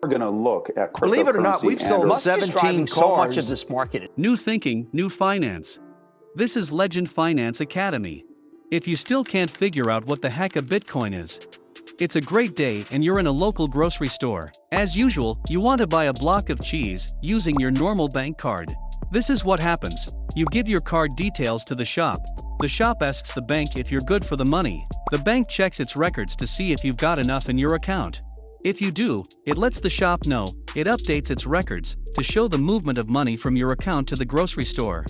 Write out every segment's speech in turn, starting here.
We're going to look at cryptocurrency. Believe it or not, we've sold Musk is 17 driving cars. so much of this market. New thinking, new finance. This is Legend Finance Academy. If you still can't figure out what the heck a Bitcoin is, it's a great day and you're in a local grocery store. As usual, you want to buy a block of cheese using your normal bank card. This is what happens. You give your card details to the shop. The shop asks the bank if you're good for the money. The bank checks its records to see if you've got enough in your account. If you do, it lets the shop know. It updates its records to show the movement of money from your account to the grocery store.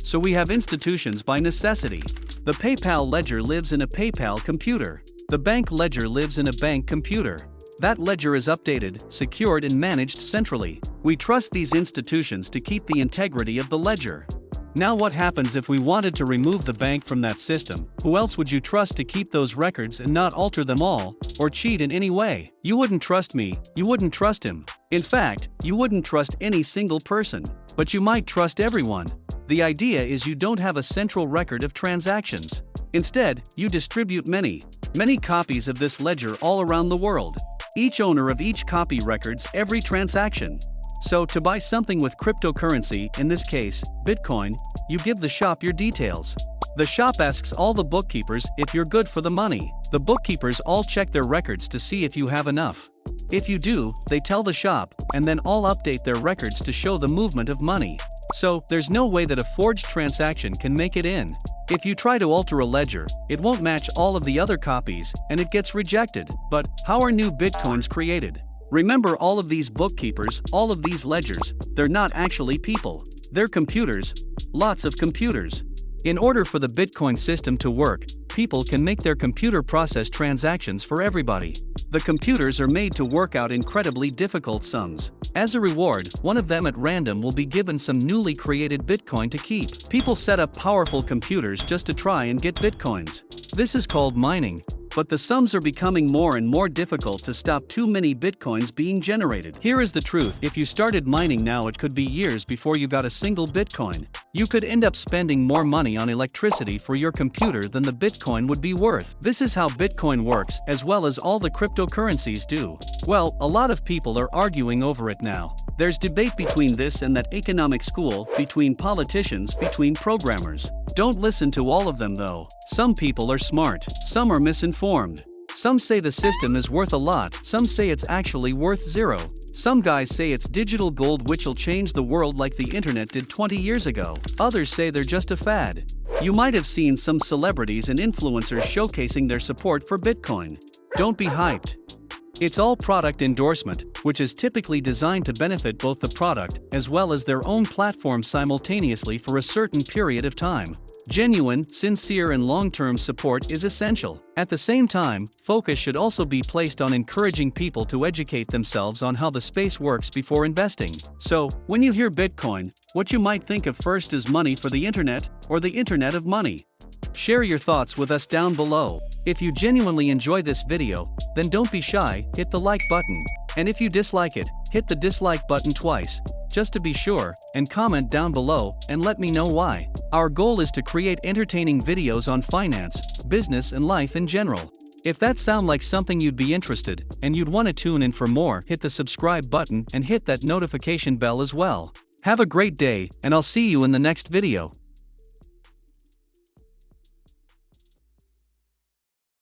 So we have institutions by necessity. The PayPal ledger lives in a PayPal computer. The bank ledger lives in a bank computer. That ledger is updated, secured and managed centrally. We trust these institutions to keep the integrity of the ledger. Now what happens if we wanted to remove the bank from that system? Who else would you trust to keep those records and not alter them all, or cheat in any way? You wouldn't trust me, you wouldn't trust him. In fact, you wouldn't trust any single person. But you might trust everyone. The idea is you don't have a central record of transactions. Instead, you distribute many copies of this ledger all around the world. Each owner of each copy records every transaction. So to buy something with cryptocurrency, in this case, Bitcoin, you give the shop your details. The shop asks all the bookkeepers if you're good for the money. The bookkeepers all check their records to see if you have enough. If you do, they tell the shop, and then all update their records to show the movement of money. So, there's no way that a forged transaction can make it in. If you try to alter a ledger, it won't match all of the other copies, and it gets rejected. But, how are new Bitcoins created? Remember, all of these bookkeepers, all of these ledgers, they're not actually people. They're computers. Lots of computers. In order for the Bitcoin system to work, people can make their computer process transactions for everybody. The computers are made to work out incredibly difficult sums. As a reward, one of them at random will be given some newly created Bitcoin to keep. People set up powerful computers just to try and get Bitcoins. This is called mining. But the sums are becoming more and more difficult to stop too many Bitcoins being generated. Here is the truth. If you started mining now, it could be years before you got a single Bitcoin. You could end up spending more money on electricity for your computer than the Bitcoin would be worth. This is how Bitcoin works, as well as all the cryptocurrencies do. Well, a lot of people are arguing over it now. There's debate between this and that economic school, between politicians, between programmers. Don't listen to all of them though. Some people are smart, some are misinformed. Some say the system is worth a lot, some say it's actually worth zero. Some guys say it's digital gold which'll change the world like the internet did 20 years ago. Others say they're just a fad. You might have seen some celebrities and influencers showcasing their support for Bitcoin. Don't be hyped. It's all product endorsement, which is typically designed to benefit both the product as well as their own platform simultaneously for a certain period of time. Genuine, sincere and long-term support is essential. At the same time, focus should also be placed on encouraging people to educate themselves on how the space works before investing. So, when you hear Bitcoin, what you might think of first is money for the internet, or the internet of money. Share your thoughts with us down below. If you genuinely enjoy this video, then don't be shy, hit the like button. And if you dislike it, hit the dislike button twice, just to be sure, and comment down below and let me know why. Our goal is to create entertaining videos on finance, business and life in general. If that sounds like something you'd be interested, and you'd want to tune in for more, hit the subscribe button and hit that notification bell as well. Have a great day, and I'll see you in the next video.